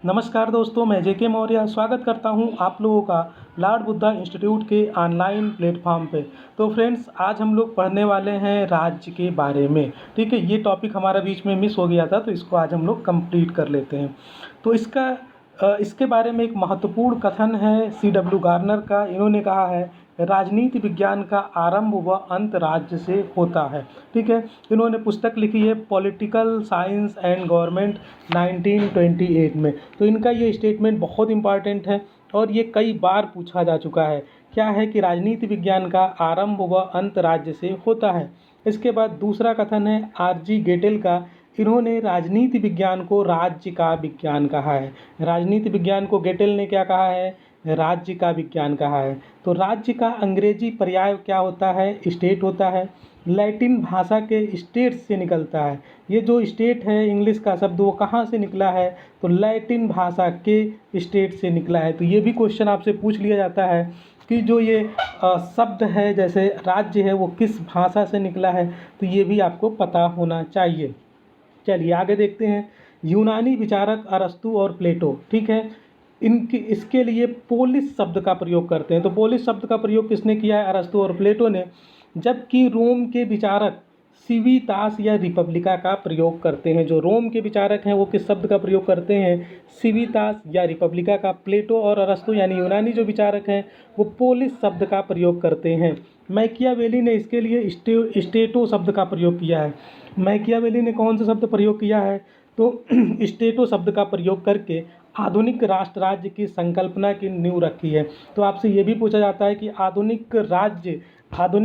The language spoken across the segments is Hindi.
नमस्कार दोस्तों, मैं जेके मौर्य स्वागत करता हूं आप लोगों का लॉर्ड बुद्धा इंस्टीट्यूट के ऑनलाइन प्लेटफॉर्म पे। तो फ्रेंड्स, आज हम लोग पढ़ने वाले हैं राज्य के बारे में। ठीक है, ये टॉपिक हमारा बीच में मिस हो गया था, तो इसको आज हम लोग कंप्लीट कर लेते हैं। तो इसके बारे में एक महत्वपूर्ण कथन है C.W. गार्नर का। इन्होंने कहा है, राजनीति विज्ञान का आरंभ व अंत राज्य से होता है। ठीक है, इन्होंने पुस्तक लिखी है पॉलिटिकल साइंस एंड गवर्नमेंट 1928 में। तो इनका ये स्टेटमेंट बहुत इंपॉर्टेंट है और ये कई बार पूछा जा चुका है। क्या है कि राजनीति विज्ञान का आरंभ व अंत राज्य से होता है। इसके बाद दूसरा कथन है R.G. गेटेल का। इन्होंने राजनीति विज्ञान को राज्य का विज्ञान कहा है। राजनीति विज्ञान को गेटेल ने क्या कहा है? राज्य का विज्ञान कहा है। तो राज्य का अंग्रेजी पर्याय क्या होता है? स्टेट होता है। लैटिन भाषा के स्टेट से निकलता है। ये जो स्टेट है इंग्लिश का शब्द, वो कहाँ से निकला है? तो लैटिन भाषा के स्टेट से निकला है। तो ये भी क्वेश्चन आपसे पूछ लिया जाता है कि जो ये शब्द है, जैसे राज्य है, वो किस भाषा से निकला है। तो ये भी आपको पता होना चाहिए। चलिए आगे देखते हैं। यूनानी विचारक अरस्तु और प्लेटो, ठीक है, इसके लिए पोलिस शब्द का प्रयोग करते हैं। तो पोलिस शब्द का प्रयोग किसने किया है? अरस्तु और प्लेटो ने। जबकि रोम के विचारक सिवितास या रिपब्लिका का प्रयोग करते हैं। जो रोम के विचारक हैं वो किस शब्द का प्रयोग करते हैं? सिवितास या रिपब्लिका का। प्लेटो और अरस्तु यानी यूनानी जो विचारक हैं वो पोलिस शब्द का प्रयोग करते हैं। मैकियावेली ने इसके लिए स्टेटो शब्द का प्रयोग किया है। मैकियावेली ने कौन सा शब्द प्रयोग किया है? तो स्टेटो शब्द का प्रयोग करके आधुनिक राष्ट्र राज्य की संकल्पना की नींव रखी है। तो आपसे ये भी पूछा जाता है कि आधुनिक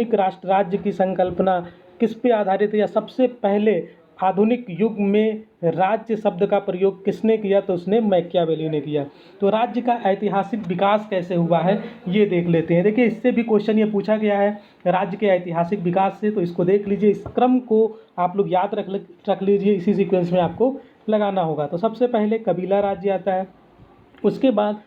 राष्ट्र राज्य की संकल्पना किस पे आधारित है, या सबसे पहले आधुनिक युग में राज्य शब्द का प्रयोग किसने किया? तो उसने मैकियावेली ने किया। तो राज्य का ऐतिहासिक विकास कैसे हुआ है ये देख लेते हैं। देखिए, इससे भी क्वेश्चन ये पूछा गया है राज्य के ऐतिहासिक विकास से। तो इसको देख लीजिए, इस क्रम को आप लोग याद रख लीजिए, इसी सीक्वेंस में आपको लगाना होगा। तो सबसे पहले कबीला राज्य आता है। उसके बाद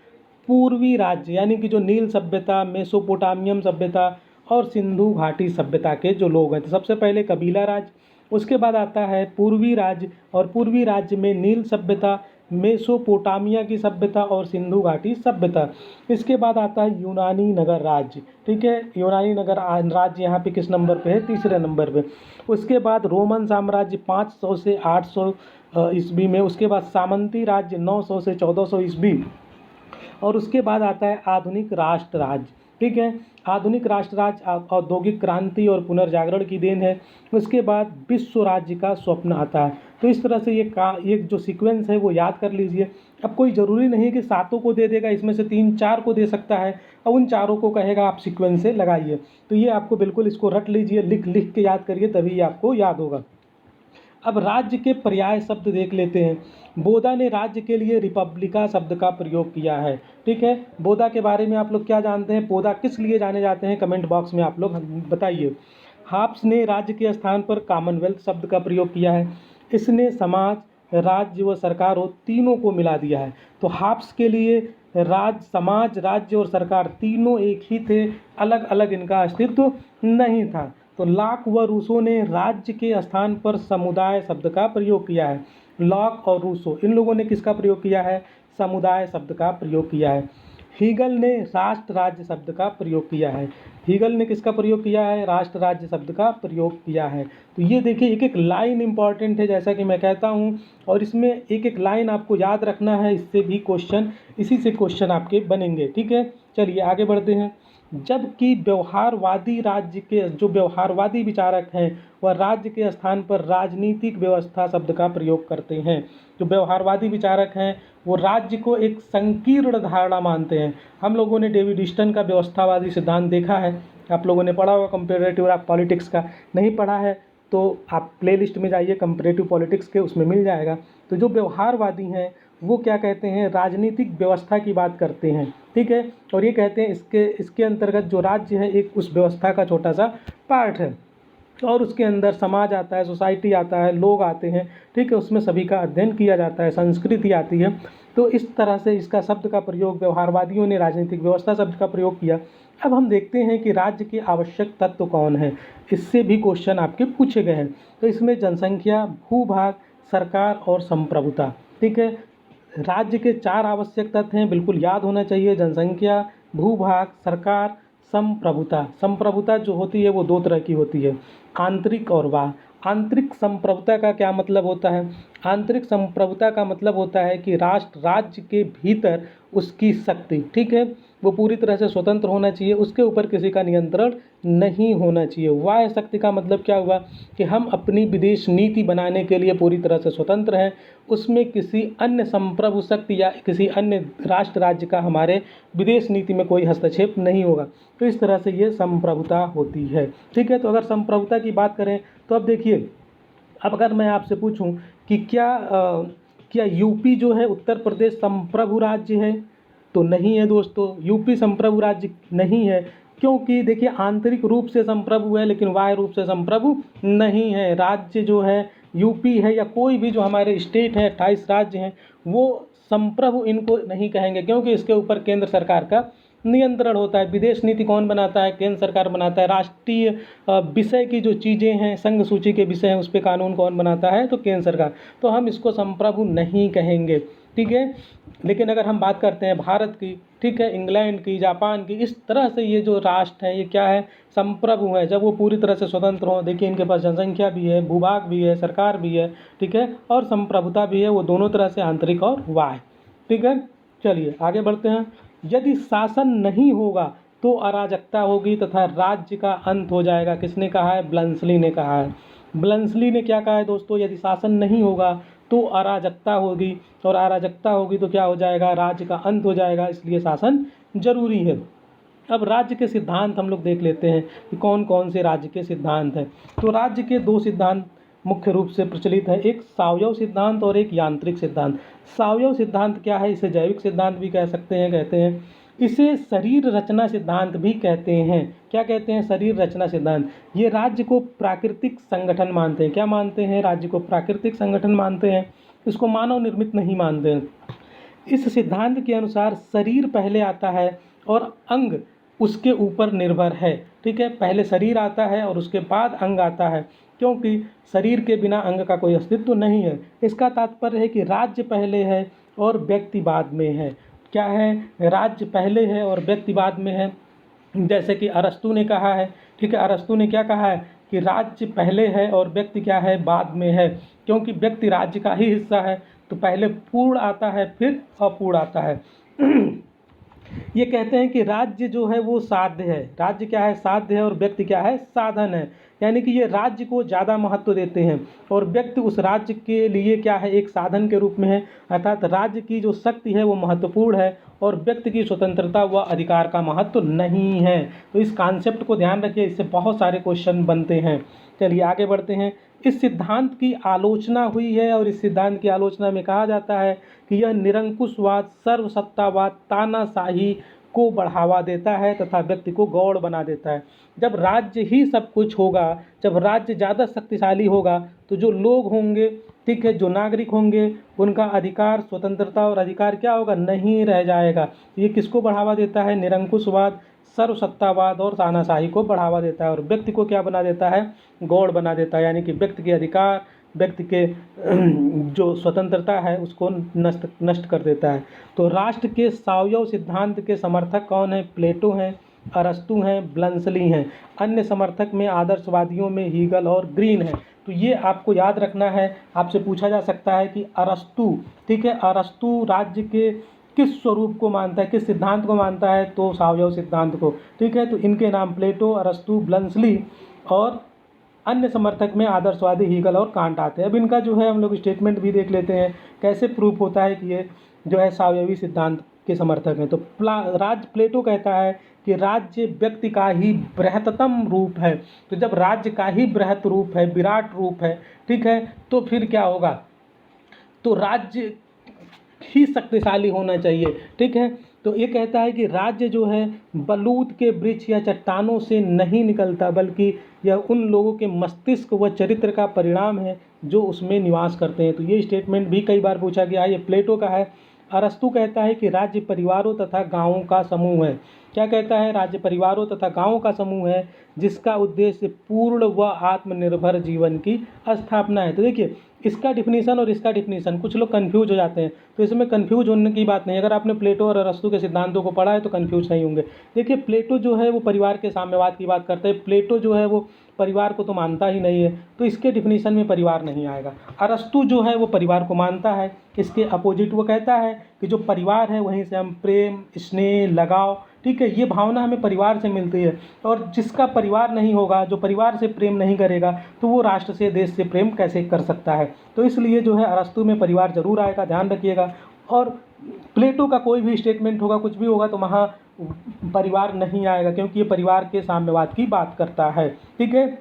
पूर्वी राज्य यानी कि जो नील सभ्यता, मेसोपोटामियम सभ्यता और सिंधु घाटी सभ्यता के जो लोग हैं, तो सबसे पहले कबीला राज्य। उसके बाद आता है पूर्वी राज्य, और पूर्वी राज्य में नील सभ्यता, मेसोपोटामिया की सभ्यता और सिंधु घाटी सभ्यता। इसके बाद आता है यूनानी नगर राज्य। ठीक है, यूनानी नगर राज्य यहाँ पे किस नंबर पे है? तीसरे नंबर पे। उसके बाद रोमन साम्राज्य 500 से 800 ईस्वी में। उसके बाद सामंती राज्य 900 से 1400 ईस्वी। और उसके बाद आता है आधुनिक राष्ट्र राज्य। ठीक है, आधुनिक राष्ट्र राज्य औद्योगिक क्रांति और पुनर्जागरण की देन है। उसके बाद विश्व राज्य का स्वप्न आता है। तो इस तरह से ये जो सीक्वेंस है वो याद कर लीजिए। अब कोई ज़रूरी नहीं कि सातों को दे देगा, इसमें से 3-4 को दे सकता है और उन चारों को कहेगा आप सीक्वेंस से लगाइए। तो ये आपको बिल्कुल इसको रट लीजिए, लिख के याद करिए, तभी ये आपको याद होगा। अब राज्य के पर्याय शब्द देख लेते हैं। बोधा ने राज्य के लिए रिपब्लिका शब्द का प्रयोग किया है। ठीक है, बोधा के बारे में आप लोग क्या जानते हैं? बोधा किस लिए जाने जाते हैं? कमेंट बॉक्स में आप लोग बताइए। हाब्स ने राज्य के स्थान पर कॉमनवेल्थ शब्द का प्रयोग किया है। इसने समाज, राज्य व सरकार हो तीनों को मिला दिया है। तो हाब्स के लिए समाज, राज्य और सरकार तीनों एक ही थे, अलग अलग इनका अस्तित्व नहीं था। तो लॉक व रूसो ने राज्य के स्थान पर समुदाय शब्द का प्रयोग किया है। लॉक और रूसो इन लोगों ने किसका प्रयोग किया है? समुदाय शब्द का प्रयोग किया है। हीगल ने राष्ट्र राज्य शब्द का प्रयोग किया है। हीगल ने किसका प्रयोग किया है? राष्ट्र राज्य शब्द का प्रयोग किया है। तो ये देखिए, एक एक लाइन इंपॉर्टेंट है, जैसा कि मैं कहता हूँ, और इसमें एक एक लाइन आपको याद रखना है। इसी से क्वेश्चन आपके बनेंगे। ठीक है, चलिए आगे बढ़ते हैं। जबकि व्यवहारवादी विचारक हैं वह राज्य के स्थान पर राजनीतिक व्यवस्था शब्द का प्रयोग करते हैं। जो व्यवहारवादी विचारक हैं वो राज्य को एक संकीर्ण धारणा मानते हैं। हम लोगों ने डेविड ईस्टन का व्यवस्थावादी सिद्धांत देखा है, आप लोगों ने पढ़ा होगा। कंपैरेटिव पॉलिटिक्स का नहीं पढ़ा है तो आप प्लेलिस्ट में जाइए कंपैरेटिव पॉलिटिक्स के, उसमें मिल जाएगा। तो जो व्यवहारवादी हैं वो क्या कहते हैं? राजनीतिक व्यवस्था की बात करते हैं। ठीक है, और ये कहते हैं इसके अंतर्गत जो राज्य है एक उस व्यवस्था का छोटा सा पार्ट है, और उसके अंदर समाज आता है, सोसाइटी आता है, लोग आते हैं। ठीक है, उसमें सभी का अध्ययन किया जाता है, संस्कृति आती है। तो इस तरह से इसका शब्द का प्रयोग, व्यवहारवादियों ने राजनीतिक व्यवस्था शब्द का प्रयोग किया। अब हम देखते हैं कि राज्य के आवश्यक तत्व कौन है। इससे भी क्वेश्चन आपके पूछे गए हैं। तो इसमें जनसंख्या, भूभाग, सरकार और संप्रभुता। ठीक है, राज्य के 4 आवश्यक तत्व हैं, बिल्कुल याद होना चाहिए। जनसंख्या, भूभाग, सरकार, संप्रभुता। संप्रभुता जो होती है वो 2 तरह की होती है, आंतरिक और बाह्य। आंतरिक संप्रभुता का क्या मतलब होता है? आंतरिक संप्रभुता का मतलब होता है कि राष्ट्र राज्य के भीतर उसकी शक्ति, ठीक है, वो पूरी तरह से स्वतंत्र होना चाहिए, उसके ऊपर किसी का नियंत्रण नहीं होना चाहिए। बाह्य शक्ति का मतलब क्या हुआ कि हम अपनी विदेश नीति बनाने के लिए पूरी तरह से स्वतंत्र हैं, उसमें किसी अन्य संप्रभु शक्ति या किसी अन्य राष्ट्र राज्य का हमारे विदेश नीति में कोई हस्तक्षेप नहीं होगा। तो इस तरह से ये संप्रभुता होती है, ठीक है। तो अगर संप्रभुता की बात करें तो अब देखिए, अब अगर मैं आपसे पूछूं कि क्या यूपी जो है उत्तर प्रदेश संप्रभु राज्य है? तो नहीं है दोस्तों, यूपी संप्रभु राज्य नहीं है, क्योंकि देखिए आंतरिक रूप से संप्रभु है लेकिन बाह्य रूप से संप्रभु नहीं है। राज्य जो है यूपी है या कोई भी जो हमारे स्टेट है, 28 राज्य हैं, वो संप्रभु इनको नहीं कहेंगे, क्योंकि इसके ऊपर केंद्र सरकार का नियंत्रण होता है। विदेश नीति कौन बनाता है? केंद्र सरकार बनाता है। राष्ट्रीय विषय की जो चीज़ें हैं, संघ सूची के विषय हैं, उस पर कानून कौन बनाता है? तो केंद्र सरकार। तो हम इसको संप्रभु नहीं कहेंगे, ठीक है। लेकिन अगर हम बात करते हैं भारत की, ठीक है, इंग्लैंड की, जापान की, इस तरह से ये जो राष्ट्र हैं ये क्या है? संप्रभु है। जब वो पूरी तरह से स्वतंत्र हों, देखिए इनके पास जनसंख्या भी है, भूभाग भी है, सरकार भी है, ठीक है, और संप्रभुता भी है, वो दोनों तरह से आंतरिक और बाह्य, ठीक है। चलिए आगे बढ़ते हैं। यदि शासन नहीं होगा तो अराजकता होगी तथा राज्य का अंत हो जाएगा। किसने कहा है? ब्लंसली ने कहा है। ब्लंसली ने क्या कहा है दोस्तों? यदि शासन नहीं होगा तो अराजकता होगी, और अराजकता होगी तो क्या हो जाएगा? राज्य का अंत हो जाएगा, इसलिए शासन जरूरी है। अब राज्य के सिद्धांत हम लोग देख लेते हैं कि कौन कौन से राज्य के सिद्धांत हैं। तो राज्य के 2 सिद्धांत मुख्य रूप से प्रचलित है, एक सावयव सिद्धांत और एक यांत्रिक सिद्धांत। सावयव सिद्धांत क्या है? इसे जैविक सिद्धांत भी कह सकते हैं, कहते हैं इसे शरीर रचना सिद्धांत भी कहते हैं। क्या कहते हैं? शरीर रचना सिद्धांत। ये राज्य को प्राकृतिक संगठन मानते हैं। क्या मानते हैं? राज्य को प्राकृतिक संगठन मानते हैं, इसको मानव निर्मित नहीं मानते हैं। इस सिद्धांत के अनुसार शरीर पहले आता है और अंग उसके ऊपर निर्भर है, ठीक है। पहले शरीर आता है और उसके बाद अंग आता है, क्योंकि शरीर के बिना अंग का कोई अस्तित्व नहीं है। इसका तात्पर्य है कि राज्य पहले है और व्यक्ति बाद में है। क्या है? राज्य पहले है और व्यक्ति बाद में है। जैसे कि अरस्तु ने कहा है, ठीक है, अरस्तु ने क्या कहा है कि राज्य पहले है और व्यक्ति क्या है? बाद में है, क्योंकि व्यक्ति राज्य का ही हिस्सा है, तो पहले पूर्ण आता है फिर अपूर्ण आता है। ये कहते हैं कि राज्य जो है वो साध्य है। राज्य क्या है? साध्य है, और व्यक्ति क्या है? साधन है। यानी कि ये राज्य को ज़्यादा महत्व देते हैं और व्यक्ति उस राज्य के लिए क्या है? एक साधन के रूप में है। अर्थात राज्य की जो शक्ति है वो महत्वपूर्ण है और व्यक्ति की स्वतंत्रता व अधिकार का महत्व नहीं है। तो इस कॉन्सेप्ट को ध्यान रखिए, इससे बहुत सारे क्वेश्चन बनते हैं। चलिए आगे बढ़ते हैं। इस सिद्धांत की आलोचना हुई है और इस सिद्धांत की आलोचना में कहा जाता है कि यह निरंकुशवाद, सर्वसत्तावाद, तानाशाही को बढ़ावा देता है तथा व्यक्ति को गौड़ बना देता है। जब राज्य ही सब कुछ होगा, जब राज्य ज़्यादा शक्तिशाली होगा, तो जो लोग होंगे, ठीक है, जो नागरिक होंगे, उनका अधिकार, स्वतंत्रता और अधिकार क्या होगा? नहीं रह जाएगा। ये किसको बढ़ावा देता है? निरंकुशवाद, सर्वसत्तावाद और तानाशाही को बढ़ावा देता है, और व्यक्ति को क्या बना देता है? गौड़ बना देता है। यानी कि व्यक्ति के अधिकार, व्यक्ति के जो स्वतंत्रता है उसको नष्ट कर देता है। तो राष्ट्र के सावयव सिद्धांत के समर्थक कौन है? प्लेटो हैं, अरस्तु हैं, ब्लंसली हैं। अन्य समर्थक में आदर्शवादियों में हीगल और ग्रीन है। तो ये आपको याद रखना है। आपसे पूछा जा सकता है कि अरस्तु, ठीक है, अरस्तु राज्य के किस स्वरूप को मानता है, किस सिद्धांत को मानता है? तो सावयव सिद्धांत को, ठीक है। तो इनके नाम प्लेटो, अरस्तु, ब्लंसली और अन्य समर्थक में आदर्शवादी हीगल और कांट आते हैं। अब इनका जो है हम लोग स्टेटमेंट भी देख लेते हैं, कैसे प्रूफ होता है कि ये जो है सावयवी सिद्धांत के समर्थक हैं। तो प्लेटो कहता है कि राज्य व्यक्ति का ही बृहत्तम रूप है। तो जब राज्य का ही बृहत रूप है, विराट रूप है, ठीक है, तो फिर क्या होगा? तो राज्य ही शक्तिशाली होना चाहिए, ठीक है। तो ये कहता है कि राज्य जो है बलूत के वृक्ष या चट्टानों से नहीं निकलता, बल्कि यह उन लोगों के मस्तिष्क व चरित्र का परिणाम है जो उसमें निवास करते हैं। तो ये स्टेटमेंट भी कई बार पूछा गया है, ये प्लेटो का है। अरस्तु कहता है कि राज्य परिवारों तथा गांवों का समूह है। क्या कहता है? राज्य परिवारों तथा गांवों का समूह है जिसका उद्देश्य पूर्ण व आत्मनिर्भर जीवन की स्थापना है। तो देखिए इसका डिफिनीशन और इसका डिफिनीशन कुछ लोग कन्फ्यूज हो जाते हैं, तो इसमें कन्फ्यूज होने की बात नहीं। अगर आपने प्लेटो और अरस्तू के सिद्धांतों को पढ़ा है तो कन्फ्यूज नहीं होंगे। देखिए, प्लेटो जो है वो परिवार के साम्यवाद की बात करते हैं। प्लेटो जो है वो परिवार को तो मानता ही नहीं है, तो इसके डिफिनीशन में परिवार नहीं आएगा। अरस्तू जो है वो परिवार को मानता है, इसके अपोजिट वो कहता है कि जो परिवार है वहीं से हम प्रेम, स्नेह, लगाव, ठीक है, ये भावना हमें परिवार से मिलती है। और जिसका परिवार नहीं होगा, जो परिवार से प्रेम नहीं करेगा, तो वो राष्ट्र से, देश से प्रेम कैसे कर सकता है। तो इसलिए जो है अरस्तू में परिवार जरूर आएगा, ध्यान रखिएगा। और प्लेटो का कोई भी स्टेटमेंट होगा, कुछ भी होगा, तो वहाँ परिवार नहीं आएगा, क्योंकि ये परिवार के साम्यवाद की बात करता है। ठीक है,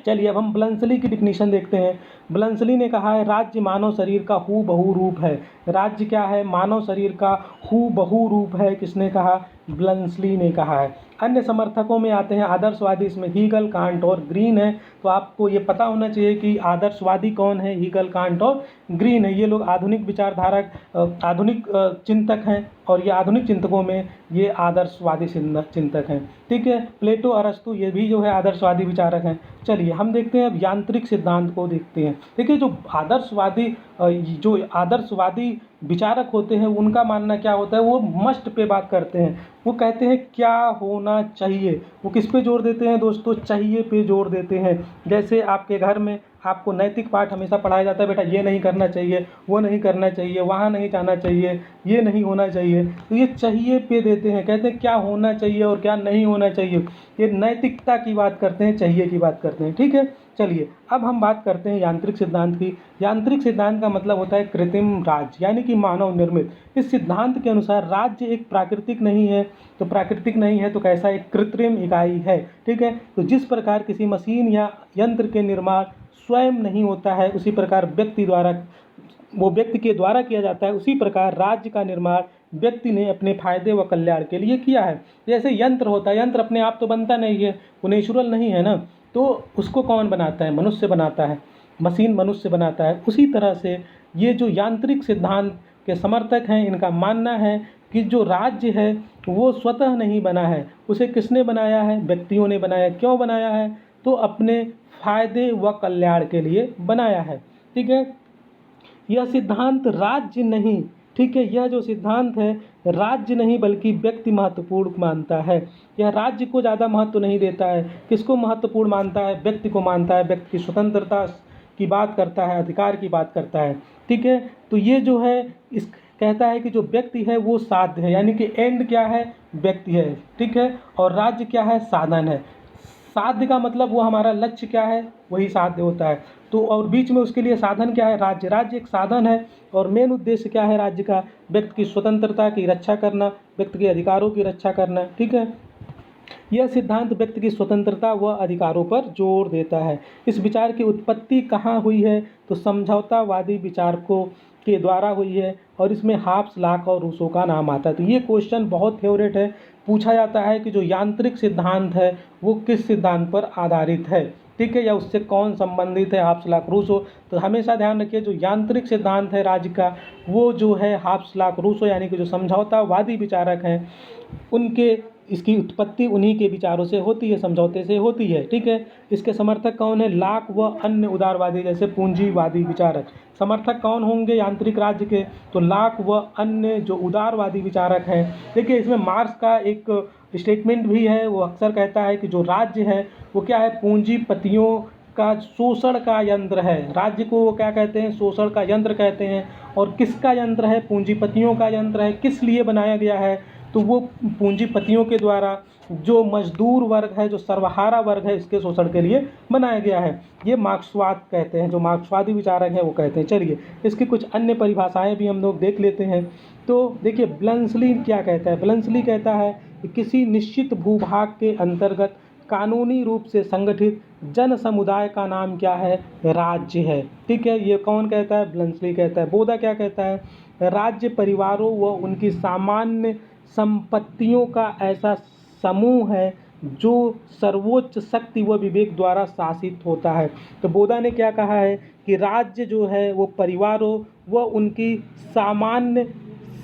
चलिए अब हम ब्लंसली की डिफिनीशन देखते हैं। ब्लंसली ने कहा है राज्य मानव शरीर का हूबहू रूप है। राज्य क्या है? मानव शरीर का हूबहू रूप है। किसने कहा? ब्लंसली ने कहा है। अन्य समर्थकों में आते हैं आदर्शवादी, इसमें हीगल, कांट और ग्रीन है। तो आपको ये पता होना चाहिए कि आदर्शवादी कौन है। हीगल, कांट और ग्रीन है। ये लोग आधुनिक विचारधारक, आधुनिक चिंतक हैं, और ये आधुनिक चिंतकों में ये आदर्शवादी चिंतक हैं। ठीक है, प्लेटो, अरस्तु ये भी जो है आदर्शवादी विचारक हैं। चलिए हम देखते हैं अब यांत्रिक सिद्धांत को देखते हैं। देखिए, जो आदर्शवादी विचारक होते हैं उनका मानना क्या होता है, वो मस्ट पे बात करते हैं। वो कहते हैं क्या होना चाहिए। वो किस पे जोर देते हैं दोस्तों? चाहिए पे जोर देते हैं। जैसे आपके घर में आपको नैतिक पाठ हमेशा पढ़ाया जाता है, बेटा ये नहीं करना चाहिए, वो नहीं करना चाहिए, वहाँ नहीं जाना चाहिए, ये नहीं होना चाहिए। तो ये चाहिए पे देते हैं, कहते हैं क्या होना चाहिए और क्या नहीं होना चाहिए। ये नैतिकता की बात करते हैं, चाहिए की बात करते हैं। ठीक है, चलिए अब हम बात करते हैं यांत्रिक सिद्धांत की। यांत्रिक सिद्धांत का मतलब होता है कृत्रिम राज्य, यानी कि मानव निर्मित। इस सिद्धांत के अनुसार राज्य एक प्राकृतिक नहीं है, तो प्राकृतिक नहीं है तो कैसा? एक कृत्रिम इकाई है। ठीक है, तो जिस प्रकार किसी मशीन या यंत्र के निर्माण स्वयं नहीं होता है, उसी प्रकार व्यक्ति के द्वारा किया जाता है, उसी प्रकार राज्य का निर्माण व्यक्ति ने अपने फायदे व कल्याण के लिए किया है। जैसे यंत्र होता है, यंत्र अपने आप तो बनता नहीं है, वो नेचुरल नहीं है ना, तो उसको कौन बनाता है? मनुष्य बनाता है, मशीन मनुष्य बनाता है। उसी तरह से ये जो यांत्रिक सिद्धांत के समर्थक हैं, इनका मानना है कि जो राज्य है वो स्वतः नहीं बना है, उसे किसने बनाया है? व्यक्तियों ने बनाया। क्यों बनाया है? तो अपने फायदे व कल्याण के लिए बनाया है। ठीक है, यह सिद्धांत राज्य नहीं, ठीक है, यह जो सिद्धांत है राज्य नहीं बल्कि व्यक्ति महत्वपूर्ण मानता है। यह राज्य को ज़्यादा महत्व नहीं देता है। किसको महत्वपूर्ण मानता है? व्यक्ति को मानता है। व्यक्ति की स्वतंत्रता की बात करता है, अधिकार की बात करता है। ठीक है, तो ये जो है इस कहता है कि जो व्यक्ति है वो साध्य है, यानी कि एंड क्या है? व्यक्ति है। ठीक है, और राज्य क्या है? साधन है। साध्य का मतलब वो हमारा लक्ष्य क्या है, वही साध्य होता है। तो और बीच में उसके लिए साधन क्या है? राज्य। राज्य एक साधन है, और मेन उद्देश्य क्या है राज्य का? व्यक्ति की स्वतंत्रता की रक्षा करना, व्यक्ति के अधिकारों की रक्षा करना। ठीक है, यह सिद्धांत व्यक्ति की स्वतंत्रता व अधिकारों पर जोर देता है। इस विचार की उत्पत्ति कहाँ हुई है? तो समझौतावादी विचारकों के द्वारा हुई है, और इसमें हाब्स, लॉक और रूसो का नाम आता है। तो ये क्वेश्चन बहुत फेवरेट है, पूछा जाता है कि जो यांत्रिक सिद्धांत है वो किस सिद्धांत पर आधारित है। ठीक है, या उससे कौन संबंधित है? Hobbes, Locke, Rousseau. तो हमेशा ध्यान रखिए, जो यांत्रिक सिद्धांत है राज्य का, वो जो है हाब्स, लॉक, रूसो, यानी कि जो समझौतावादी विचारक हैं उनके, इसकी उत्पत्ति उन्हीं के विचारों से होती है, समझौते से होती है। ठीक है, इसके समर्थक कौन है? लॉक व अन्य उदारवादी जैसे पूंजीवादी विचारक। समर्थक कौन होंगे यांत्रिक राज्य के? तो लॉक व अन्य जो उदारवादी विचारक हैं। देखिए, इसमें मार्क्स का एक स्टेटमेंट भी है, वो अक्सर कहता है कि जो राज्य है वो क्या है? पूंजीपतियों का शोषण का यंत्र है। राज्य को वो क्या कहते हैं? शोषण का यंत्र कहते हैं। और किसका यंत्र है? पूंजीपतियों का यंत्र है। किस लिए बनाया गया है? तो वो पूंजीपतियों के द्वारा जो मजदूर वर्ग है, जो सर्वहारा वर्ग है, इसके शोषण के लिए बनाया गया है। ये मार्क्सवाद कहते हैं, जो मार्क्सवादी विचारक हैं वो कहते हैं। चलिए इसकी कुछ अन्य परिभाषाएं भी हम लोग देख लेते हैं। तो देखिए ब्लंसली क्या कहता है। ब्लंसली कहता है कि किसी निश्चित भूभाग के अंतर्गत कानूनी रूप से संगठित जन समुदाय का नाम क्या है? राज्य है। ठीक है, ये कौन कहता है? ब्लंसली कहता है। बोधा क्या कहता है? राज्य परिवारों व उनकी सामान्य संपत्तियों का ऐसा समूह है जो सर्वोच्च शक्ति व विवेक द्वारा शासित होता है। तो बोधा ने क्या कहा है कि राज्य जो है वो परिवारों व उनकी सामान्य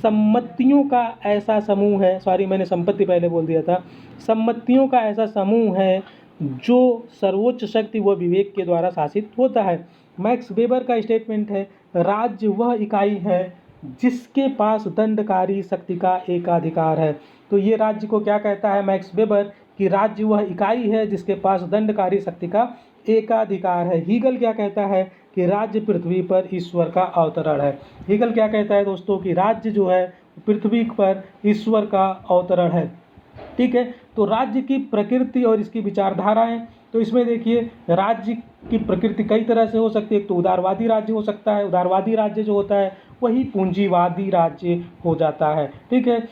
सम्मतियों का ऐसा समूह है, सॉरी मैंने संपत्ति पहले बोल दिया था, सम्मतियों का ऐसा समूह है जो सर्वोच्च शक्ति व विवेक के द्वारा शासित होता है। मैक्स वेबर का स्टेटमेंट है, राज्य वह इकाई है जिसके पास दंडकारी शक्ति का एकाधिकार है। तो ये राज्य को क्या कहता है मैक्स वेबर कि राज्य वह इकाई है जिसके पास दंडकारी शक्ति का एकाधिकार है। हीगल क्या कहता है कि राज्य पृथ्वी पर ईश्वर का अवतरण है। हीगल क्या कहता है दोस्तों कि राज्य जो है पृथ्वी पर ईश्वर का अवतरण है। ठीक है, तो राज्य की प्रकृति और इसकी विचारधाराएं, तो इसमें देखिए राज्य की प्रकृति कई तरह से हो सकती है। तो उदारवादी राज्य हो सकता है, उदारवादी राज्य जो होता है वही पूंजीवादी राज्य हो जाता है। ठीक है,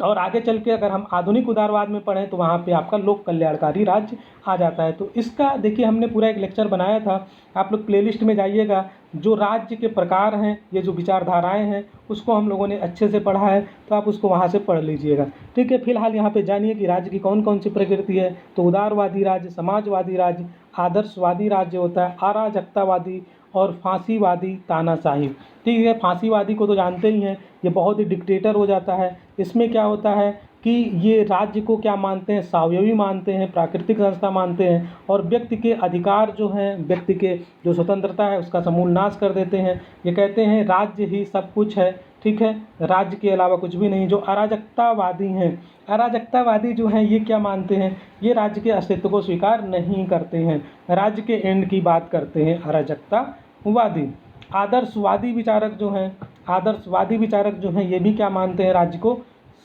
और आगे चल के अगर हम आधुनिक उदारवाद में पढ़ें तो वहाँ पे आपका लोक कल्याणकारी राज्य आ जाता है। तो इसका देखिए हमने पूरा एक लेक्चर बनाया था, आप लोग प्लेलिस्ट में जाइएगा। जो राज्य के प्रकार हैं, ये जो विचारधाराएं हैं, उसको हम लोगों ने अच्छे से पढ़ा है, तो आप उसको वहाँ से पढ़ लीजिएगा। ठीक है, फिलहाल यहाँ पे जानिए कि राज्य की कौन कौन सी प्रकृति है। तो उदारवादी राज्य, समाजवादी राज्य, आदर्शवादी राज्य होता है, अराजकतावादी और फांसीवादी तानाशाही। ठीक है, फांसीवादी को तो जानते ही हैं, ये बहुत ही डिक्टेटर हो जाता है। इसमें क्या होता है कि ये राज्य को क्या मानते हैं, स्वायत्त मानते हैं, प्राकृतिक संस्था मानते हैं, और व्यक्ति के अधिकार जो हैं, व्यक्ति के जो स्वतंत्रता है उसका समूल नाश कर देते हैं। ये कहते हैं राज्य ही सब कुछ है। ठीक है, राज्य के अलावा कुछ भी नहीं। जो अराजकतावादी हैं, अराजकतावादी जो हैं ये क्या मानते हैं, ये राज्य के अस्तित्व को स्वीकार नहीं करते हैं, राज्य के एंड की बात करते हैं अराजकतावादी। आदर्शवादी विचारक जो हैं, आदर्शवादी विचारक जो हैं ये भी क्या मानते हैं, राज्य को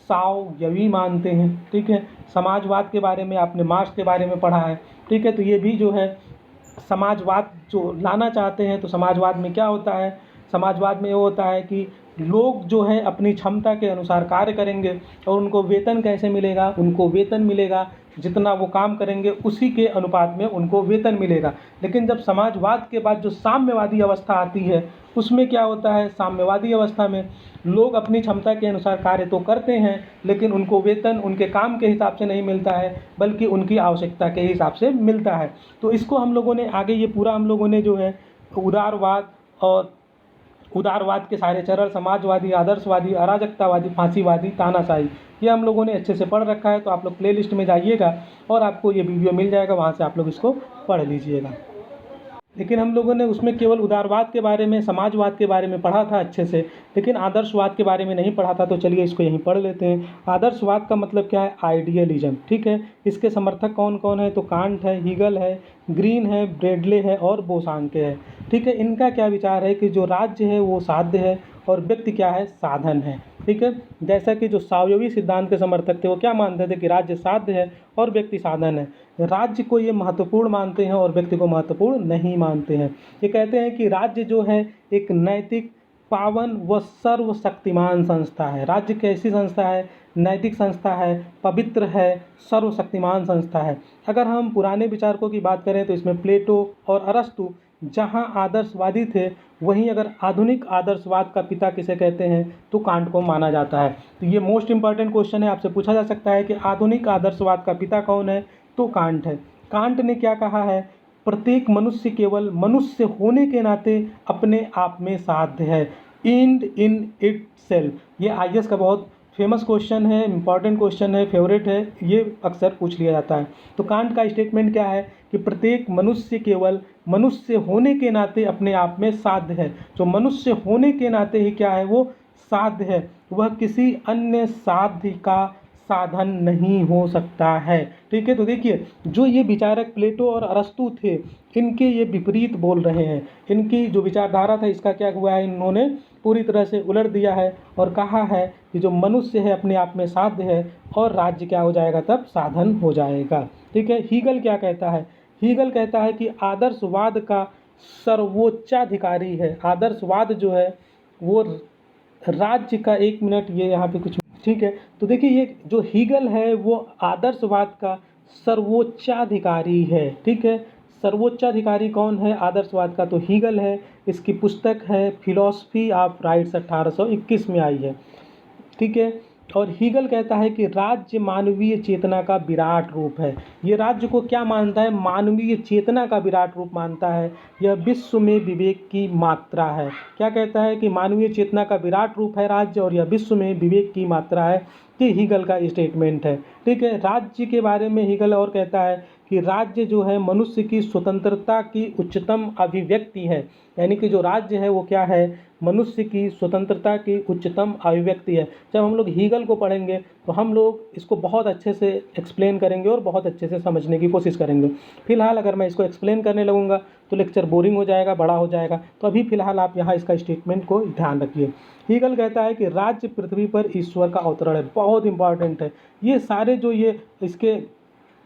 स्वायत्त मानते हैं। ठीक है, समाजवाद के बारे में आपने मार्क्स के बारे में पढ़ा है। ठीक है, तो ये भी जो है समाजवाद जो लाना चाहते हैं। तो समाजवाद में क्या होता है, समाजवाद में ये होता है कि लोग जो है अपनी क्षमता के अनुसार कार्य करेंगे, और उनको वेतन कैसे मिलेगा, उनको वेतन मिलेगा जितना वो काम करेंगे उसी के अनुपात में उनको वेतन मिलेगा। लेकिन जब समाजवाद के बाद जो साम्यवादी अवस्था आती है, उसमें क्या होता है, साम्यवादी अवस्था में लोग अपनी क्षमता के अनुसार कार्य तो करते हैं, लेकिन उनको वेतन उनके काम के हिसाब से नहीं मिलता है, बल्कि उनकी आवश्यकता के हिसाब से मिलता है। तो इसको हम लोगों ने आगे ये पूरा हम लोगों ने जो है उदारवाद और उदारवाद के सारे चरण, समाजवादी, आदर्शवादी, अराजकतावादी, फांसीवादी, तानाशाही, ये हम लोगों ने अच्छे से पढ़ रखा है। तो आप लोग प्लेलिस्ट में जाइएगा और आपको ये वीडियो मिल जाएगा, वहाँ से आप लोग इसको पढ़ लीजिएगा। लेकिन हम लोगों ने उसमें केवल उदारवाद के बारे में, समाजवाद के बारे में पढ़ा था अच्छे से, लेकिन आदर्शवाद के बारे में नहीं पढ़ा था। तो चलिए इसको यहीं पढ़ लेते हैं। आदर्शवाद का मतलब क्या है, आइडियलिज्म। ठीक है, इसके समर्थक कौन कौन है, तो कांट है, हीगल है, ग्रीन है, ब्रेडले है और बोसांके है। ठीक है, इनका क्या विचार है कि जो राज्य है वो साध्य है और व्यक्ति क्या है, साधन है। ठीक है, जैसा कि जो स्वायत्त सिद्धांत के समर्थक थे वो क्या मानते थे कि राज्य साध्य है और व्यक्ति साधन है। राज्य को ये महत्वपूर्ण मानते हैं और व्यक्ति को महत्वपूर्ण नहीं मानते हैं। ये कहते हैं कि राज्य जो है एक नैतिक, पावन व सर्वशक्तिमान संस्था है। राज्य कैसी संस्था है, नैतिक संस्था है, पवित्र है, सर्वशक्तिमान संस्था है। अगर हम पुराने विचारकों की बात करें तो इसमें प्लेटो और अरस्तु जहां आदर्शवादी थे, वहीं अगर आधुनिक आदर्शवाद का पिता किसे कहते हैं तो कांट को माना जाता है। तो ये मोस्ट इंपॉर्टेंट क्वेश्चन है, आपसे पूछा जा सकता है कि आधुनिक आदर्शवाद का पिता कौन है, तो कांट है। कांट ने क्या कहा है, प्रत्येक मनुष्य केवल मनुष्य होने के नाते अपने आप में साध्य है, एंड इन इट सेल्फ। ये आईएएस का बहुत फेमस क्वेश्चन है, इंपॉर्टेंट क्वेश्चन है, फेवरेट है, ये अक्सर पूछ लिया जाता है। तो कांट का स्टेटमेंट क्या है कि प्रत्येक मनुष्य केवल मनुष्य होने के नाते अपने आप में साध्य है। जो मनुष्य होने के नाते ही क्या है, वो साध्य है, वह किसी अन्य साध्य का साधन नहीं हो सकता है। ठीक है, तो देखिए जो ये विचारक प्लेटो और अरस्तु थे, इनके ये विपरीत बोल रहे हैं। इनकी जो विचारधारा था इसका क्या हुआ है, इन्होंने पूरी तरह से उलट दिया है और कहा है कि जो मनुष्य है अपने आप में साध्य है और राज्य क्या हो जाएगा, तब साधन हो जाएगा। ठीक है, हीगल क्या कहता है, हीगल कहता है कि आदर्शवाद का सर्वोच्चाधिकारी है। आदर्शवाद जो है वो राज्य का, एक मिनट ये यहाँ पे कुछ, ठीक है, तो देखिए ये जो हीगल है वो आदर्शवाद का सर्वोच्चाधिकारी है। ठीक है, सर्वोच्चाधिकारी कौन है आदर्शवाद का, तो हीगल है। इसकी पुस्तक है फिलॉसफी ऑफ राइट्स 1821 में आई है। ठीक है, और हीगल कहता है कि राज्य मानवीय चेतना का विराट रूप है। ये राज्य को क्या मानता है, मानवीय चेतना का विराट रूप मानता है। यह विश्व में विवेक की मात्रा है। क्या कहता है कि मानवीय चेतना का विराट रूप है राज्य, और यह विश्व में विवेक की मात्रा है। ये हीगल का स्टेटमेंट है। ठीक है, राज्य के बारे में हीगल और कहता है कि राज्य जो है मनुष्य की स्वतंत्रता की उच्चतम अभिव्यक्ति है। यानी कि जो राज्य है वो क्या है, मनुष्य की स्वतंत्रता की उच्चतम अभिव्यक्ति है। जब हम लोग हीगल को पढ़ेंगे तो हम लोग इसको बहुत अच्छे से एक्सप्लेन करेंगे और बहुत अच्छे से समझने की कोशिश करेंगे। फिलहाल अगर मैं इसको एक्सप्लेन करने लगूँगा तो लेक्चर बोरिंग हो जाएगा, बड़ा हो जाएगा। तो अभी फ़िलहाल आप यहाँ इसका स्टेटमेंट को ध्यान रखिए। हीगल कहता है कि राज्य पृथ्वी पर ईश्वर का अवतरण है। बहुत इंपॉर्टेंट है ये सारे जो ये इसके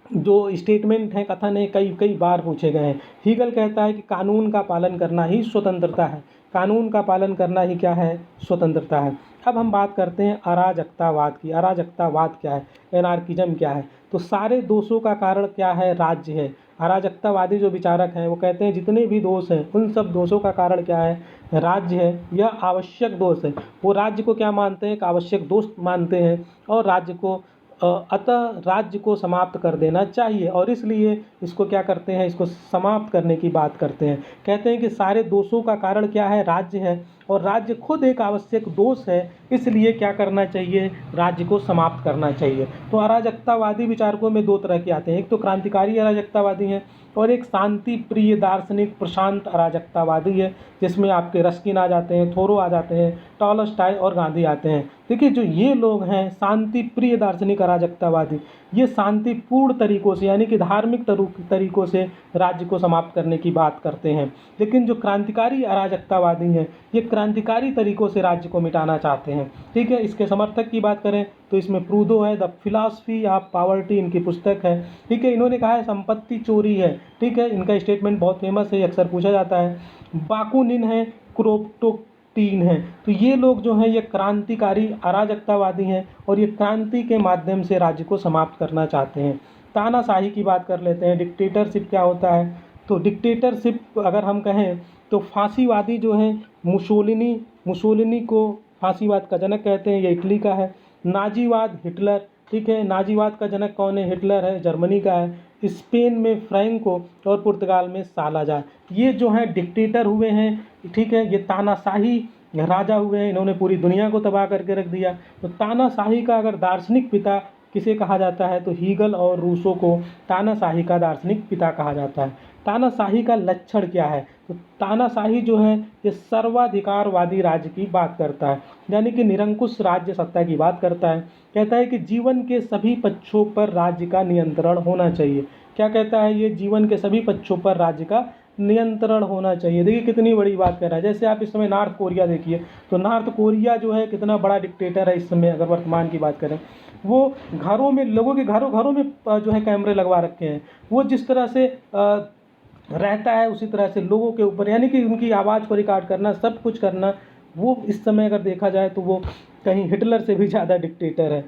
जो स्टेटमेंट हैं, कथन है, कई कई बार पूछे गए हैं। हीगल कहता है कि कानून का पालन करना ही स्वतंत्रता है। कानून का पालन करना ही क्या है, स्वतंत्रता है। अब हम बात करते हैं अराजकतावाद की। अराजकतावाद क्या है, एनार्किज्म क्या है। तो सारे दोषों का कारण क्या है, राज्य है। अराजकतावादी जो विचारक हैं वो कहते हैं जितने भी दोष हैं उन सब दोषों का कारण क्या है, राज्य है। यह आवश्यक दोष है। वो राज्य को क्या मानते हैं, एक आवश्यक दोष मानते हैं और राज्य को अतः राज्य को समाप्त कर देना चाहिए और इसलिए इसको क्या करते हैं, इसको समाप्त करने की बात करते हैं। कहते हैं कि सारे दोषों का कारण क्या है, राज्य है और राज्य खुद एक आवश्यक दोष है, इसलिए क्या करना चाहिए, राज्य को समाप्त करना चाहिए। तो अराजकतावादी विचारकों में दो तरह के आते हैं, एक तो क्रांतिकारी अराजकतावादी हैं और एक शांति प्रिय दार्शनिक प्रशांत अराजकतावादी है, जिसमें आपके रस्किन आ जाते हैं, थोरो आ जाते हैं, टॉलस्टॉय और गांधी आते हैं। देखिए जो ये लोग हैं शांति प्रिय दार्शनिक अराजकतावादी, ये शांतिपूर्ण तरीकों से यानी कि धार्मिक तरीकों से राज्य को समाप्त करने की बात करते हैं। लेकिन जो क्रांतिकारी अराजकतावादी हैं ये क्रांतिकारी तरीकों से राज्य को मिटाना चाहते हैं। ठीक है, इसके समर्थक की बात करें तो इसमें प्रूदो है, द फिलॉसफी ऑफ पॉवर्टी इनकी पुस्तक है। ठीक है, इन्होंने कहा है संपत्ति चोरी है। ठीक है, इनका स्टेटमेंट बहुत फेमस है, अक्सर पूछा जाता है। बाकुनिन है, क्रोप्टोटीन है। तो ये लोग जो हैं ये क्रांतिकारी अराजकतावादी हैं और ये क्रांति के माध्यम से राज्य को समाप्त करना चाहते हैं। तानाशाही की बात कर लेते हैं। डिक्टेटरशिप क्या होता है, तो डिक्टेटरशिप अगर हम कहें तो फांसीवादी जो हैं मुसोलिनी को फांसीवाद का जनक कहते हैं, ये इटली का है। नाजीवाद हिटलर। ठीक है, नाजीवाद का जनक कौन है, हिटलर है, जर्मनी का है। स्पेन में फ्रैंको और पुर्तगाल में सालाजार, ये जो हैं डिक्टेटर हुए हैं। ठीक है, ये तानाशाही राजा हुए हैं, इन्होंने पूरी दुनिया को तबाह करके रख दिया। तो तानाशाही का अगर दार्शनिक पिता किसे कहा जाता है तो हीगल और रूसो को तानाशाही का दार्शनिक पिता कहा जाता है। तानाशाही का लक्षण क्या है, तो तानाशाही जो है ये सर्वाधिकारवादी राज्य की बात करता है, यानी कि निरंकुश राज्य सत्ता की बात करता है। कहता है कि जीवन के सभी पक्षों पर राज्य का नियंत्रण होना चाहिए। क्या कहता है ये, जीवन के सभी पक्षों पर राज्य का नियंत्रण होना चाहिए। देखिए कितनी बड़ी बात कर रहा है। जैसे आप इस समय नॉर्थ कोरिया देखिए, तो नॉर्थ कोरिया जो है कितना बड़ा डिक्टेटर है इस समय, अगर वर्तमान की बात करें। वो घरों में, लोगों के घरों घरों में जो है कैमरे लगवा रखे हैं। वो जिस तरह से रहता है उसी तरह से लोगों के ऊपर, यानी कि उनकी आवाज़ को रिकॉर्ड करना, सब कुछ करना, वो इस समय अगर देखा जाए तो वो कहीं हिटलर से भी ज़्यादा डिक्टेटर है।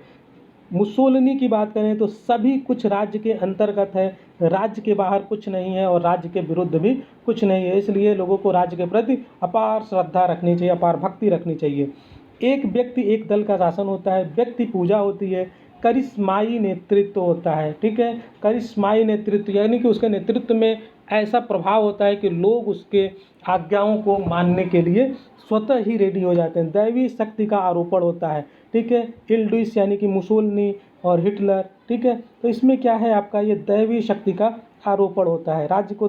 मुसोलिनी की बात करें तो सभी कुछ राज्य के अंतर्गत है, राज्य के बाहर कुछ नहीं है और राज्य के विरुद्ध भी कुछ नहीं है, इसलिए लोगों को राज्य के प्रति अपार श्रद्धा रखनी चाहिए, अपार भक्ति रखनी चाहिए। एक व्यक्ति एक दल का शासन होता है, व्यक्ति पूजा होती है, करिश्माई नेतृत्व होता है। ठीक है, करिश्माई नेतृत्व यानी कि उसके नेतृत्व में ऐसा प्रभाव होता है कि लोग उसके आज्ञाओं को मानने के लिए स्वतः ही रेडी हो जाते हैं। दैवी शक्ति का आरोपण होता है। ठीक है, इल्डुइस यानी कि मुसोलिनी और हिटलर। ठीक है, तो इसमें क्या है आपका, ये दैवी शक्ति का आरोपण होता है, राज्य को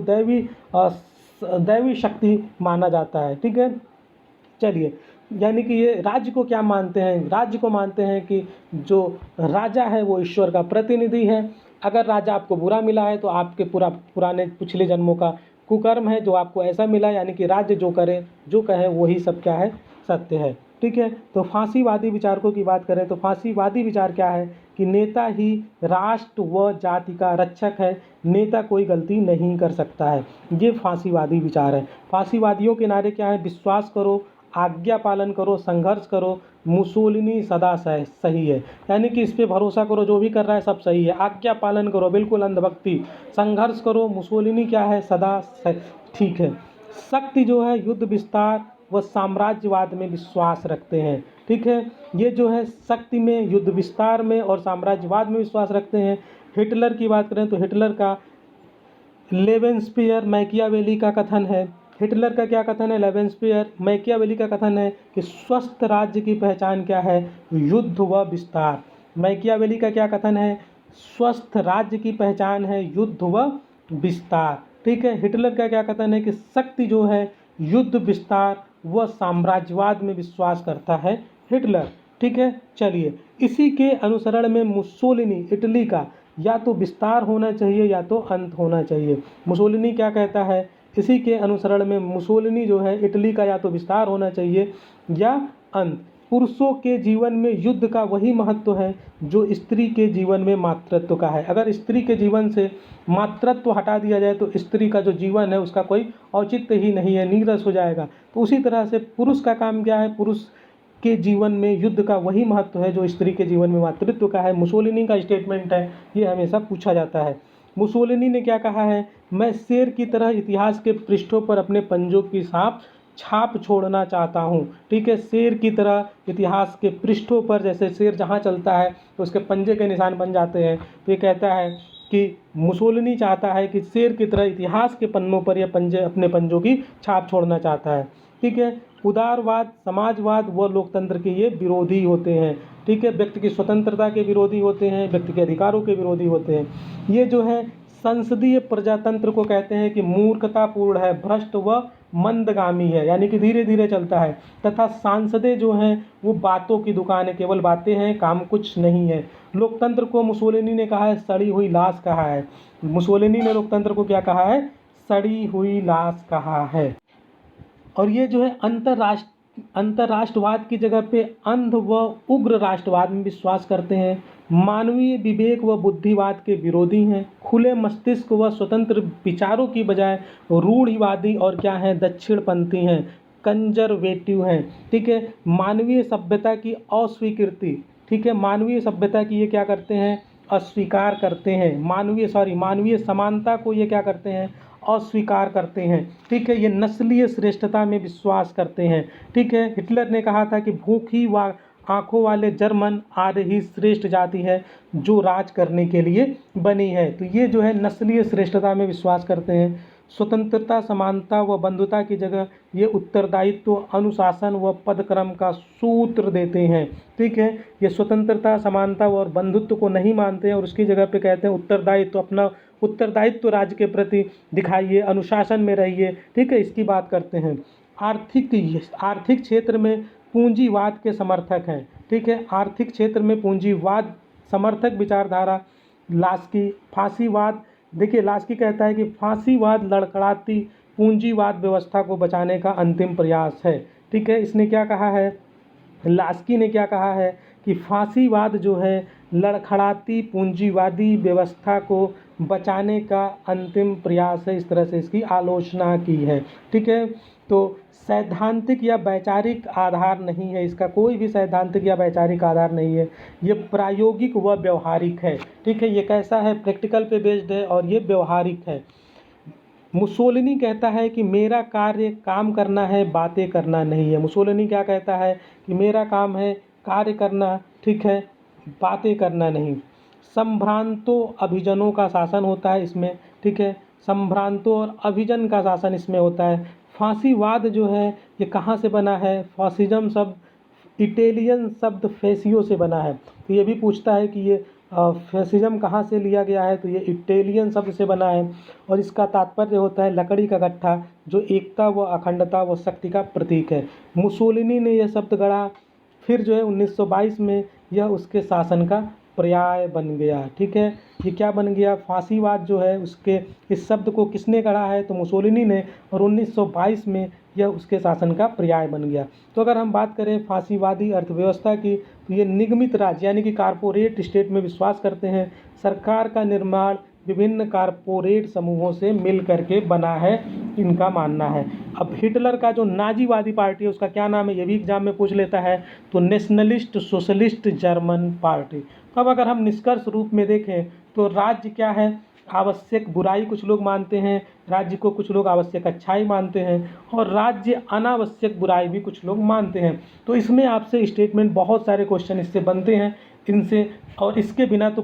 दैवी शक्ति माना जाता है। ठीक है, चलिए, यानी कि ये राज्य को क्या मानते हैं, राज्य को मानते हैं कि जो राजा है वो ईश्वर का प्रतिनिधि है। अगर राजा आपको बुरा मिला है तो आपके पुराने पिछले जन्मों का कुकर्म है जो आपको ऐसा मिला, यानी कि राज्य जो करे जो कहे वही सब क्या है, सत्य है। ठीक है, तो फांसीवादी विचारकों की बात करें तो फांसीवादी विचार क्या है कि नेता ही राष्ट्र व जाति का रक्षक है, नेता कोई गलती नहीं कर सकता है। ये फांसीवादी विचार है। फांसीवादियों के नारे क्या है, विश्वास करो, आज्ञा पालन करो, संघर्ष करो, मुसोलिनी सदा सही है, यानी कि इस पे भरोसा करो, जो भी कर रहा है सब सही है। आज्ञा पालन करो, बिल्कुल अंधभक्ति। संघर्ष करो, मुसोलिनी क्या है, सदा ठीक है। शक्ति जो है युद्ध विस्तार व साम्राज्यवाद में विश्वास रखते हैं। ठीक है, ये जो है शक्ति में, युद्ध विस्तार में और साम्राज्यवाद में विश्वास रखते हैं। हिटलर की बात करें तो हिटलर का लेवेंसपियर मैकियावेली का कथन है। हिटलर का क्या कथन है, लेवेंसपियर मैकियावेली का कथन है कि स्वस्थ राज्य की पहचान क्या है, युद्ध व विस्तार। मैकियावेली का क्या कथन है? स्वस्थ राज्य की पहचान है युद्ध व विस्तार। ठीक है, हिटलर का क्या कथन है कि शक्ति जो है युद्ध, विस्तार व साम्राज्यवाद में विश्वास करता है हिटलर। ठीक है, चलिए इसी के अनुसरण में मुसोलिनी इटली का या तो विस्तार होना चाहिए या तो अंत होना चाहिए। मुसोलिनी क्या कहता है? इसी के अनुसरण में मुसोलिनी जो है इटली का या तो विस्तार होना चाहिए या अंत। पुरुषों के जीवन में युद्ध का वही महत्व है जो स्त्री के जीवन में मातृत्व का है। अगर स्त्री के जीवन से मातृत्व हटा दिया जाए तो स्त्री का जो जीवन है उसका कोई औचित्य ही नहीं है, नीरस हो जाएगा। तो उसी तरह से पुरुष का काम क्या है? पुरुष के जीवन में युद्ध का वही महत्व है जो स्त्री के जीवन में मातृत्व का है। मुसोलिनी का स्टेटमेंट है, ये हमेशा पूछा जाता है। मुसोलिनी ने क्या कहा है? मैं शेर की तरह इतिहास के पृष्ठों पर अपने पंजों की छाप छोड़ना चाहता हूँ। ठीक है, शेर की तरह इतिहास के पृष्ठों पर, जैसे शेर जहाँ चलता है तो उसके पंजे के निशान बन जाते हैं। तो ये कहता है कि मुसोलिनी चाहता है कि शेर की तरह इतिहास के पन्नों पर यह अपने पंजों की छाप छोड़ना चाहता है। ठीक है, उदारवाद, समाजवाद व लोकतंत्र के ये विरोधी होते हैं। ठीक है, व्यक्ति की स्वतंत्रता के विरोधी होते हैं, व्यक्ति के अधिकारों के विरोधी होते हैं। ये जो है संसदीय प्रजातंत्र को कहते हैं कि मूर्खतापूर्ण है, भ्रष्ट व मंदगामी है, यानी कि धीरे धीरे चलता है। तथा सांसदें जो हैं वो बातों की दुकान है, केवल बातें हैं, काम कुछ नहीं है। लोकतंत्र को मुसोलिनी ने कहा है सड़ी हुई लाश कहा है। मुसोलिनी ने लोकतंत्र को क्या कहा है? सड़ी हुई लाश कहा है। और ये जो है अंतर्राष्ट्रवाद की जगह पे अंध व उग्र राष्ट्रवाद में विश्वास करते हैं। मानवीय विवेक व बुद्धिवाद के विरोधी हैं। खुले मस्तिष्क व स्वतंत्र विचारों की बजाय रूढ़िवादी और क्या हैं? दक्षिणपंथी हैं, कंजर्वेटिव हैं। ठीक है, मानवीय सभ्यता की अस्वीकृति। ठीक है, मानवीय सभ्यता की ये क्या करते हैं? अस्वीकार करते हैं। मानवीय समानता को ये क्या करते हैं? अस्वीकार करते हैं। ठीक है, ये नस्लीय श्रेष्ठता में विश्वास करते हैं। ठीक है, हिटलर ने कहा था कि भूखी व आंखों वाले जर्मन आर्य ही श्रेष्ठ जाति है जो राज करने के लिए बनी है। तो ये जो है नस्लीय श्रेष्ठता में विश्वास करते हैं। स्वतंत्रता, समानता व बंधुता की जगह ये उत्तरदायित्व, अनुशासन व पदक्रम का सूत्र देते हैं। ठीक है, ये स्वतंत्रता, समानता और बंधुत्व को नहीं मानते हैं और उसकी जगह पे कहते हैं उत्तरदायित्व, अपना उत्तरदायित्व राज्य के प्रति दिखाइए, अनुशासन में रहिए। ठीक है, इसकी बात करते हैं। आर्थिक क्षेत्र में पूंजीवाद के समर्थक हैं। ठीक है, आर्थिक क्षेत्र में पूंजीवाद समर्थक विचारधारा लास्की। फांसीवाद, देखिए लास्की कहता है कि फांसीवाद लड़खड़ाती पूंजीवाद व्यवस्था को बचाने का अंतिम प्रयास है। ठीक है, इसने क्या कहा है? लास्की ने क्या कहा है कि फांसीवाद जो है लड़खड़ाती पूंजीवादी व्यवस्था को बचाने का अंतिम प्रयास है, इस तरह से इसकी आलोचना की है। ठीक है, तो सैद्धांतिक या वैचारिक आधार नहीं है, इसका कोई भी सैद्धांतिक या वैचारिक आधार नहीं है, ये प्रायोगिक व व्यवहारिक है। ठीक है, ये कैसा है? प्रैक्टिकल पे बेस्ड है और ये व्यवहारिक है। मुसोलिनी कहता है कि मेरा कार्य काम करना है, बातें करना नहीं है। मुसोलिनी क्या कहता है कि मेरा काम है कार्य करना, ठीक है, बातें करना नहीं। संभ्रांतों अभिजनों का शासन होता है इसमें। ठीक है, संभ्रांतों और अभिजन का शासन इसमें होता है। फांसीवाद जो है ये कहाँ से बना है? फासिज्म शब्द इटालियन शब्द फेसियो से बना है। तो ये भी पूछता है कि ये फैसिज्म कहाँ से लिया गया है? तो ये इटालियन शब्द से बना है और इसका तात्पर्य होता है लकड़ी का गट्ठा, जो एकता व अखंडता व शक्ति का प्रतीक है। मुसोलिनी ने यह शब्द गढ़ा, फिर जो है 1922 में यह उसके शासन का पर्याय बन गया। ठीक है, ये क्या बन गया? फांसीवाद जो है उसके इस शब्द को किसने गढ़ा है? तो मुसोलिनी ने, और 1922 में यह उसके शासन का पर्याय बन गया। तो अगर हम बात करें फांसीवादी अर्थव्यवस्था की, तो ये निगमित राज्य यानी कि कारपोरेट स्टेट में विश्वास करते हैं। सरकार का निर्माण विभिन्न कारपोरेट समूहों से मिल करके बना है, इनका मानना है। अब हिटलर का जो नाजीवादी पार्टी है उसका क्या नाम है? ये भी एग्जाम में पूछ लेता है। तो नेशनलिस्ट सोशलिस्ट जर्मन पार्टी। अब अगर हम निष्कर्ष रूप में देखें तो राज्य क्या है? आवश्यक बुराई कुछ लोग मानते हैं, राज्य को कुछ लोग आवश्यक अच्छाई मानते हैं, और राज्य अनावश्यक बुराई भी कुछ लोग मानते हैं। तो इसमें आपसे स्टेटमेंट बहुत सारे क्वेश्चन इससे बनते हैं, इनसे, और इसके बिना तो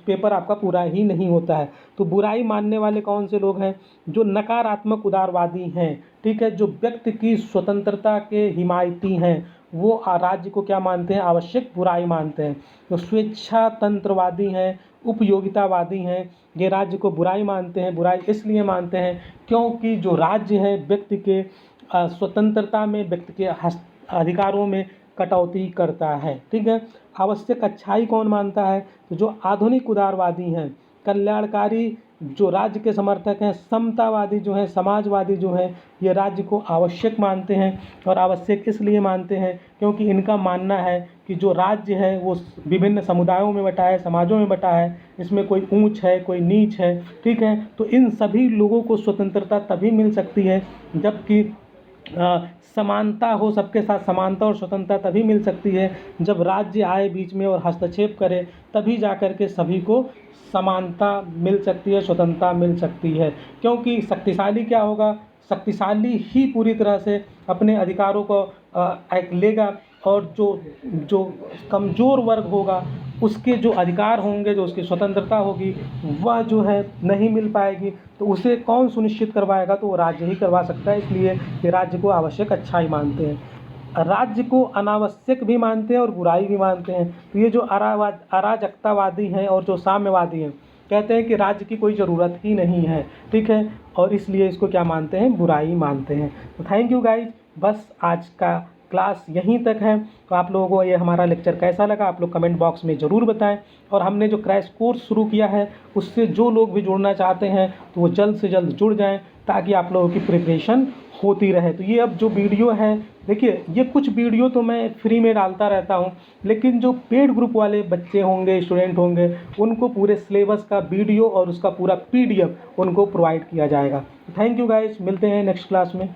पेपर आपका पूरा ही नहीं होता है। तो बुराई मानने वाले कौन से लोग हैं? जो नकारात्मक उदारवादी हैं, ठीक है, जो व्यक्ति की स्वतंत्रता के हिमायती हैं, वो राज्य को क्या मानते हैं? आवश्यक बुराई मानते हैं। तो स्वेच्छा तंत्रवादी हैं, उपयोगितावादी हैं, ये राज्य को बुराई मानते हैं। बुराई इसलिए मानते हैं क्योंकि जो राज्य है व्यक्ति के स्वतंत्रता में, व्यक्ति के अधिकारों में कटौती करता है, ठीक है। आवश्यक अच्छाई कौन मानता है? तो जो आधुनिक उदारवादी हैं, कल्याणकारी जो राज्य के समर्थक हैं, समतावादी जो हैं, समाजवादी जो हैं, ये राज्य को आवश्यक मानते हैं। और आवश्यक इसलिए मानते हैं क्योंकि इनका मानना है कि जो राज्य है वो विभिन्न समुदायों में बटा है, समाजों में बटा है, इसमें कोई ऊंच है, कोई नीच है, ठीक है। तो इन सभी लोगों को स्वतंत्रता तभी मिल सकती है जबकि समानता हो, सबके साथ समानता और स्वतंत्रता तभी मिल सकती है जब राज्य आए बीच में और हस्तक्षेप करे, तभी जा कर के सभी को समानता मिल सकती है, स्वतंत्रता मिल सकती है। क्योंकि शक्तिशाली क्या होगा? शक्तिशाली ही पूरी तरह से अपने अधिकारों को लेगा, और जो कमज़ोर वर्ग होगा उसके जो अधिकार होंगे, जो उसकी स्वतंत्रता होगी, वह जो है नहीं मिल पाएगी। तो उसे कौन सुनिश्चित करवाएगा? तो वो राज्य ही करवा सकता है। इसलिए ये राज्य को आवश्यक अच्छाई मानते हैं। राज्य को अनावश्यक भी मानते हैं और बुराई भी मानते हैं। तो ये जो अराजकतावादी हैं और जो साम्यवादी हैं, कहते हैं कि राज्य की कोई ज़रूरत ही नहीं है, ठीक है, और इसलिए इसको क्या मानते हैं? बुराई मानते हैं। तो थैंक यू गाइज, बस आज का क्लास यहीं तक है। तो आप लोगों को ये हमारा लेक्चर कैसा लगा आप लोग कमेंट बॉक्स में ज़रूर बताएं। और हमने जो क्रैश कोर्स शुरू किया है उससे जो लोग भी जुड़ना चाहते हैं तो वो जल्द से जल्द जुड़ जाएं, ताकि आप लोगों की प्रिपरेशन होती रहे। तो ये अब जो वीडियो है, देखिए ये कुछ वीडियो तो मैं फ्री में डालता रहता हूँ, लेकिन जो पेड ग्रुप वाले बच्चे होंगे, स्टूडेंट होंगे, उनको पूरे सिलेबस का वीडियो और उसका पूरा PDF उनको प्रोवाइड किया जाएगा। थैंक यू गाइज, मिलते हैं नेक्स्ट क्लास में।